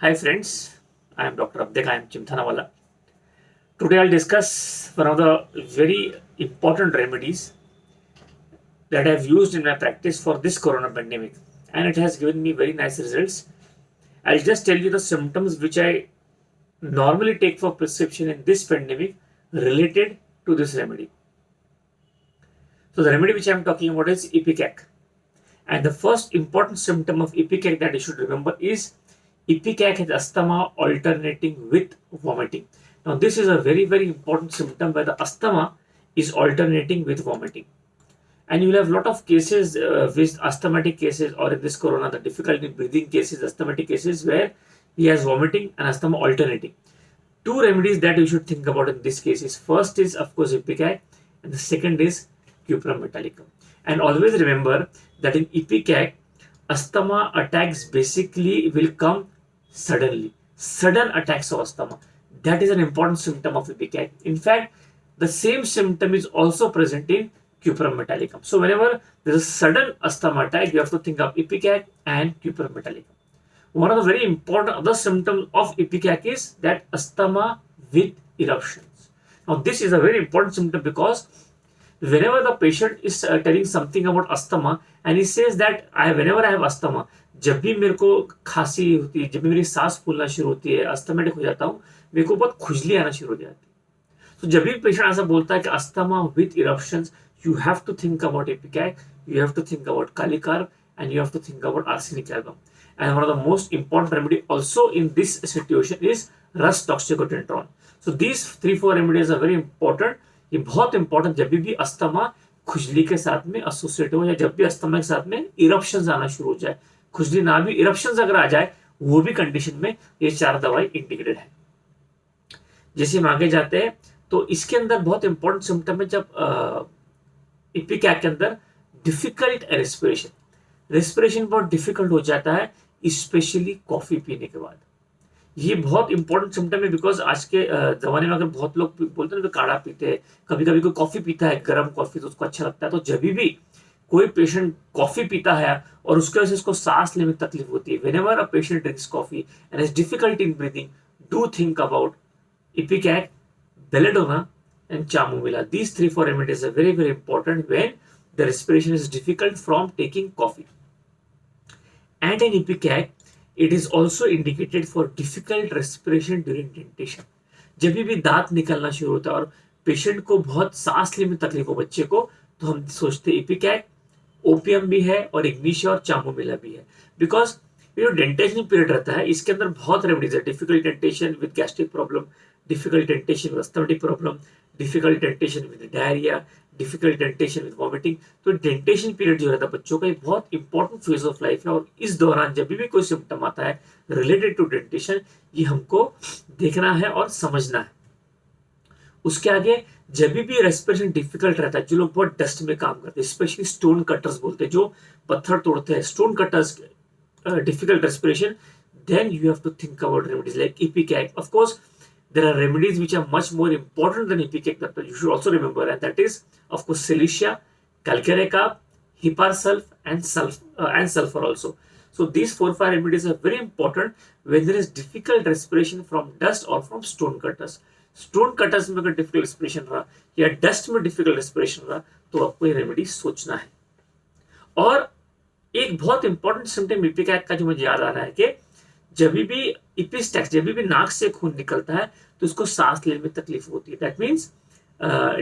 Hi friends, I am Dr. Abdek. I am Chimthanawala. Today I'll discuss one of the very important remedies that I've used in my practice for this corona pandemic, and it has given me very nice results. I'll just tell you the symptoms which I normally take for prescription in this pandemic related to this remedy. So the remedy which I'm talking about is Ipecac. And the first important symptom of Ipecac that you should remember is Ipecac has asthma alternating with vomiting. Now, this is a very, very important symptom where the asthma is alternating with vomiting. And you will have a lot of cases with asthmatic cases, or in this corona, the difficulty in breathing cases, asthmatic cases where he has vomiting and asthma alternating. Two remedies that you should think about in this case is first is of course Ipecac, and the second is Cuprum metallicum. And always remember that in Ipecac, asthma attacks basically will come suddenly. Sudden attacks of asthma. That is an important symptom of Ipecac. In fact, the same symptom is also present in Cuprum metallicum. So whenever there is a sudden asthma attack, you have to think of Ipecac and Cuprum metallicum. One of the very important other symptoms of Ipecac is that asthma with eruptions. Now, this is a very important symptom because whenever the patient is telling something about asthma and he says that whenever I have asthma, जब भी मेरे को खांसी होती है, जब भी मेरी सांस फूलना शुरू होती है, अस्थमेटिक हो जाता हूँ, मेरे को बहुत खुजली आना शुरू हो जाती है. तो जब भी पेशेंट ऐसा बोलता है कि asthma with eruptions, you have to think about Ipecac, you have to think about Calicarb, and you have to think about arsenic album. And one of the most important remedy also in this situation is Rus toxicodendron. So these 3-4 remedies are very important. ये बहुत important जब भी asthma खुजली के साथ में associate हो या जब भी अस्थमा के साथ में इरप्शंस आना शुरू हो जाए, खुजली ना भी इरप्शंस अगर आ जाए, वो भी कंडीशन में ये 4 दवाई इंडिकेटेड है. जैसे हम आगे जाते हैं तो इसके अंदर बहुत इंपॉर्टेंट सिम्टम है जब इपिकैक के अंदर डिफिकल्ट रेस्पिरेशन बहुत डिफिकल्ट हो जाता है, स्पेशली कॉफी पीने के बाद. ये बहुत इंपॉर्टेंट सिम्टम है बिकॉज आज के जमाने में अगर बहुत लोग बोलते हैं तो काढ़ा पीते हैं, कभी कभी कोई कॉफी पीता है, गर्म कॉफी, तो उसको अच्छा लगता है. तो जब भी कोई पेशेंट कॉफी पीता है और उसके वजह से उसको सांस लेने में तकलीफ होती है, whenever a patient drinks coffee and has difficulty in breathing, do think about इपिकैक, belladonna and chamomilla. These 3-4 remedies are very, very important when the respiration is difficult from taking coffee. And in Ipecac, it is also indicated for difficult respiration during dentation. जब भी दांत निकलना शुरू होता है और patient को बहुत सांस लेने में तकलीफ हो बच्चे को, तो हम सोचते हैं इपिकैक, ओपियम भी है और इग्निशिया और चामोमिला भी है. बिकॉज ये जो डेंटेशन पीरियड रहता है इसके अंदर बहुत रेमेडीज है. Difficult dentition with gastric problem, difficult dentition with asthmatic problem, difficult dentition with diarrhoea, difficult dentition with vomiting. तो डेंटेशन पीरियड जो रहता है बच्चों का, एक बहुत इंपॉर्टेंट फेज ऑफ लाइफ है. और इस दौरान जब भी कोई सिम्टम आता है रिलेटेड टू डेंटेशन, ये हमको देखना है और समझना है. उसके आगे जब भी रेस्पिरेशन डिफिकल्ट रहता है, जो लोग बहुत डस्ट में काम करते हैं, स्पेशली स्टोन कटर्स बोलते हैं, जो पत्थर तोड़ते हैं, stone cutters, difficult respiration, then you have to think about remedies like Ipecac. Of course, there are remedies which are much more important than Ipecac that you should also remember, and that is, of course, Cilicia, Calcarecarb, Hiparsulf, and sulfur also. So these 4-5 remedies are very important when there is difficult respiration from dust or from stone cutters. Stone cutters में अगर difficult respiration रहा या dust में difficult respiration रहा, तो आपको ये remedy सोचना है. और एक बहुत इंपॉर्टेंट सिम्टम इपिकैक का जो मुझे याद आ रहा है कि जब भी इपिस्टैक्स, जब भी नाक से खून निकलता है तो उसको सांस लेने में तकलीफ होती है. That means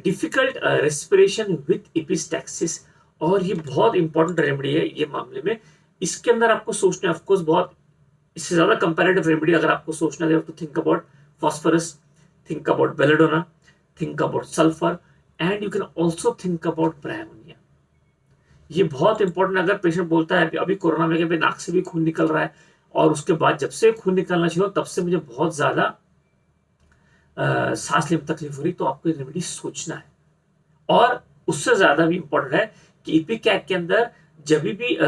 difficult respiration with epistaxis. और ये बहुत इंपॉर्टेंट रेमेडी है ये मामले में. इसके अंदर आपको सोचना है, ऑफकोर्स बहुत इससे ज्यादा कंपैरेटिव रेमेडी अगर आपको सोचना है, to think about phosphorus, think about belladonna, think about sulfur, and you can also think about bryonia. ये बहुत इंपॉर्टेंट. अगर पेशेंट बोलता है अभी कोरोना में कि नाक से भी खून निकल रहा है और उसके बाद जब से खून निकलना शुरू तब से मुझे बहुत ज्यादा सांस लेने में तकलीफ हो रही, तो आपको ये रेमेडी सोचना है. और उससे ज्यादा भी इंपॉर्टेंट है कि इपिकैक के अंदर जब भी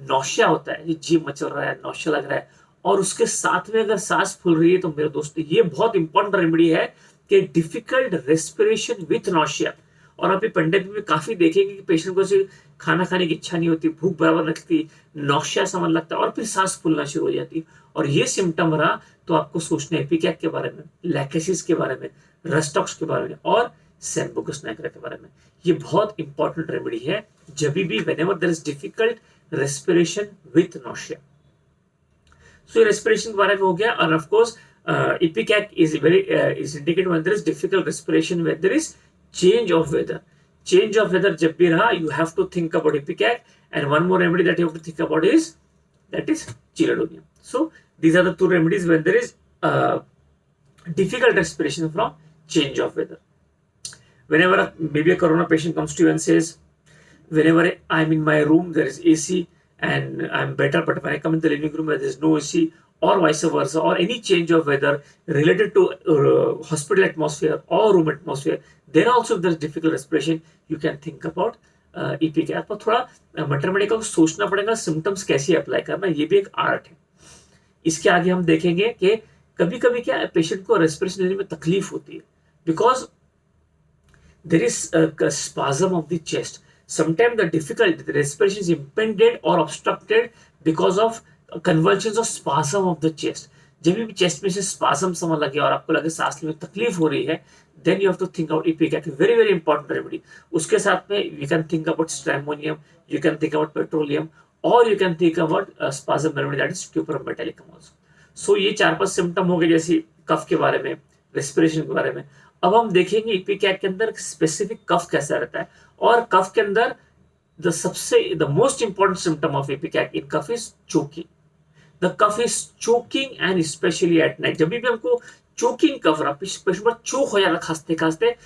नौशिया होता है, जी मचल रहा है, नौशिया लग रहा है और उसके साथ में अगर सांस फूल रही है, तो मेरे दोस्तों ये बहुत इंपॉर्टेंट रेमेडी है कि डिफिकल्ट रेस्पिरेशन विथ नौशिया. और आप ये पेंडेमिक में काफी देखेंगे कि पेशेंट को ऐसे खाना खाने की इच्छा नहीं होती, भूख बराबर लगती, नौशिया सा मन लगता है और फिर सांस फूलना शुरू हो जाती है। और ये सिम्टम रहा तो आपको सोचना है एपिकैक के बारे में, लैकेसिस के बारे में, रस्टॉक्स के बारे में और सैम्बुकस निग्रा के बारे में। ये बहुत इंपॉर्टेंट रेमेडी है जब भी whenever there is difficult respiration with nausea. So respiration के बारे में हो गया। और of course ipecac is indicated when there is difficult respiration, when there is change of weather. Change of weather जब भी रहा, you have to think about ipecac. And one more remedy that you have to think about is that is Chilodonium. So these are the two remedies when there is difficult respiration from change of weather. Whenever maybe a corona patient comes to you and says, whenever I'm in my room there is AC and I'm better, but when I come in the living room where there is no AC, or vice versa, or any change of weather related to hospital atmosphere or room atmosphere, then also if there is difficult respiration, you can think about इपिकैक। आपको थोड़ा mathematical को सोचना पड़ेगा, symptoms कैसे apply करना, ये भी एक आर्ट है। इसके आगे हम देखेंगे कि कभी कभी क्या पेशेंट को रेस्पिरेशन लेने में तकलीफ होती है because there is spasm of the chest. Sometime the difficult respiration is impended और obstructed because of convergence of spasm of the chest. जब भी चेस्ट में से स्पाज्म समझ लगे और आपको लगे सांस लेने में तकलीफ हो रही है, then you have to think about इपिकैक, very very important remedy। उसके साथ में you can think about stramonium, you can think about petroleum, or you can think about spasm remedy that is Cuprum metallicum also। so ये 4-5 symptom हो गए जैसे कफ के बारे में, रेस्पिरेशन के बारे में। अब हम देखेंगे इपिकैक के अंदर स्पेसिफिक कफ कैसा रहता है। और कफ के अंदर the most important symptom of इपिकैक in cough is choking. The cough is choking and specially at night. जब भी हमको चोकिंग कफ रहा, पेशेंट पर चोक हो जाता खांसते खांसते,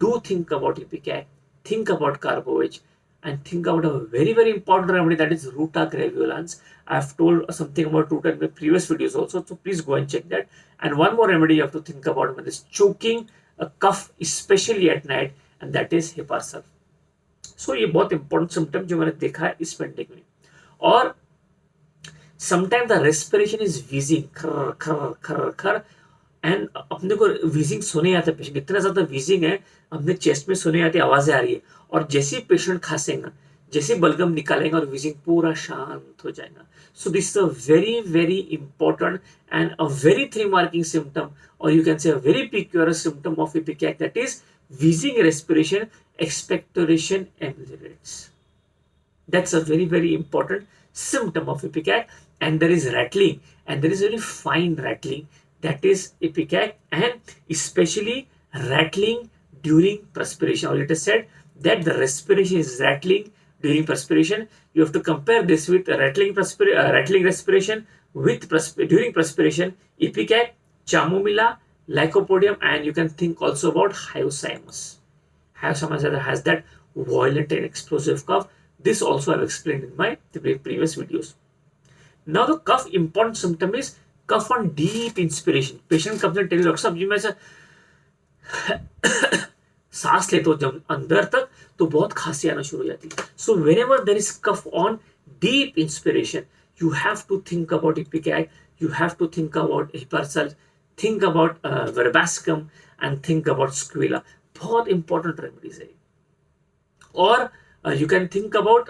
do think about इपिकैक, think about carbo veg and think about a very very important remedy that is Ruta graveolens. I have told something about Ruta in my previous videos also, so please go and check that. And one more remedy you have to think about when it's choking a cough, especially at night, and that is Hipparsul. So ये बहुत important symptom जो मैंने देखा है इस pandemic में। और sometimes the respiration is wheezing, खर खर खर खर, एंड अपने को वीजिंग सुने आते पेशेंट, इतना ज्यादा वीजिंग है अपने चेस्ट में सुने आती आवाजें आ रही है। और जैसे ही पेशेंट खांसेगा, जैसे बलगम निकालेंगे और वीजिंग पूरा शांत हो जाएगा। So this is a very very important and a very three marking symptom, और you can say a very peculiar symptom of ipecac, that is wheezing respiration, expectoration ameliorates. That's a very very important symptom of ipecac. And there is rattling, and there is very fine rattling, that is ipecac, and especially rattling during perspiration. Or it is said that the respiration is rattling during perspiration. You have to compare this with rattling respiration with during perspiration, ipecac, chamomilla, lycopodium, and you can think also about hyoscyamus. Hyoscyamus has that violent and explosive cough. This also I have explained in my previous videos. Now the cough important symptom is cough on deep inspiration. Patient comes and tells you, doctor साहब जी मैं से सांस लेते हो जब अंदर तक तो बहुत खांसी आना शुरू हो जाती है। So whenever there is cough on deep inspiration, you have to think about ipecac, you have to think about Hipparsul, think about verbascum, and think about squilla. बहुत important remedies है। और you can think about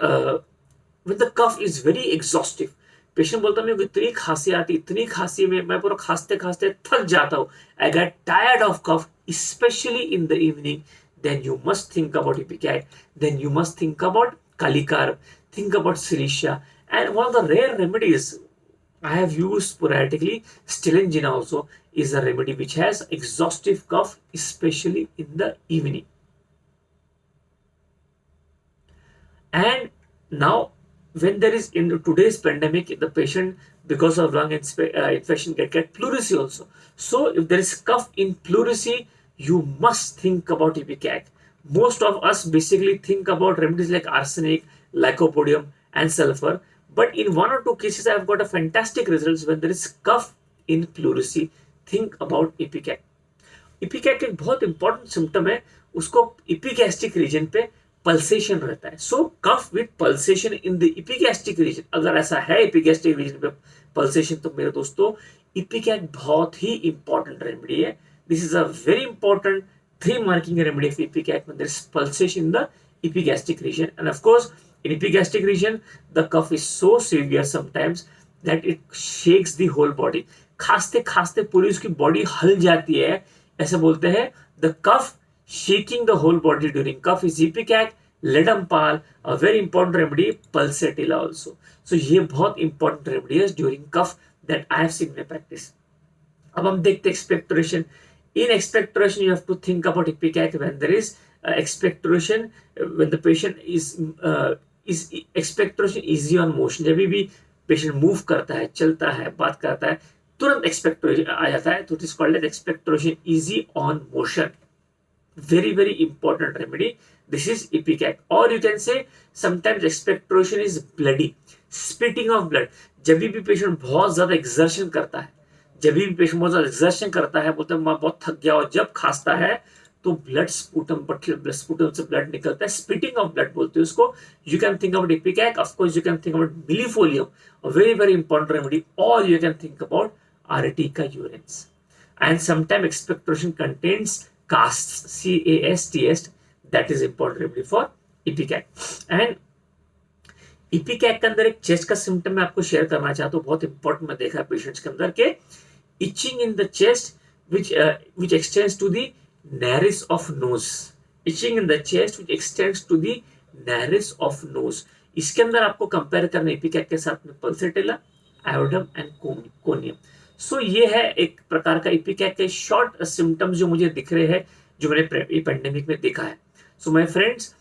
when the cough is very exhaustive. Patient बोलता है इतनी खांसी आती, इतनी खांसी में मैं पूरा खांसते खांसते थक जाता हूँ, I get tired of cough, specially in the evening, then you must think about ipecac, then you must think about Kalikarp, think about Cilicia, and one of the rare remedies I have used sporadically, Stilingina also is a remedy which has exhaustive cough, especially in the evening. And now when there is in today's pandemic, the patient because of lung infection get pleurisy also. So if there is cough in pleurisy, you must think about ipecac. Most of us basically think about remedies like arsenic, lycopodium, and sulfur. But in 1 or 2 cases, I have got a fantastic results when there is cough in pleurisy. Think about ipecac. इपिकैक एक बहुत important symptom है, उसको इपिगैस्ट्रिक reason पे pulsation रहता है। So cough with pulsation in the epigastric region, अगर ऐसा है इपिगैस्ट्रिक रीजन पे पल्सेशन, तो मेरे दोस्तों इपिकैक बहुत ही इंपॉर्टेंट रेमेडी है। This is a very important three marking remedy of ipecac when there's pulsation in the epigastric region. And of course, in epigastric region, the cough is so severe sometimes that it shakes the whole body. खांसते खांसते पूरी उसकी body हल जाती है, ऐसे बोलते हैं. The cough shaking the whole body during cough is ipecac. Ledampal, a very important remedy, pulsatilla also. So ये बहुत important remedy है during cough that I have seen in my practice. अब हम देखते expectoration. In expectoration, you have to think about ipecac when there is expectoration, when the patient is expectoration easy on motion. जब भी patient move करता है, चलता है, बात करता है, तुरंत एक्सपेक्टोरेशन आ जाता है, तो it is called as expectoration easy on motion. Very, very important remedy. This is ipecac. Or you can say sometimes expectoration is bloody, spitting of blood. जब भी पेशेंट बहुत ज्यादा एक्सर्शन करता है, बोलते हैं मैं बहुत थक गया, और जब खांसता है तो ब्लड स्पूटम से ब्लड निकलता है, स्पिटिंग ऑफ ब्लड बोलते हैं उसको. You can think about ipecac. Of course you can think about millefolium, a very very important remedy. और you can think about urtica urens. And sometime expectoration contains casts, CASTS, that is important remedy for ipecac. And ipecac के अंदर एक chest का symptom मैं आपको share करना चाहता हूँ, बहुत इंपॉर्टेंट. मैं देखा है पेशेंट्स के अंदर के itching in the chest which extends to the nares of nose. Itching in the chest which extends to the nares of nose. इसके अंदर आपको कंपेयर करना इपिकैक के साथ में पल्सेटिला, आयोडम एंड कोनियम. सो ये है एक प्रकार का इपिकैक के शॉर्ट सिम्टम्स जो मुझे दिख रहे हैं, जो मैंने पेंडेमिक में देखा है. So my friends,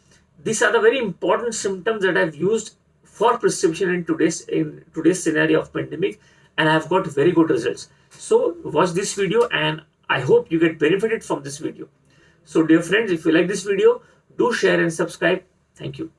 these are the very important symptoms that I've used for prescription in today's scenario of pandemic, and I've got very good results. So watch this video and I hope you get benefited from this video. So dear friends, if you like this video, do share and subscribe. Thank you.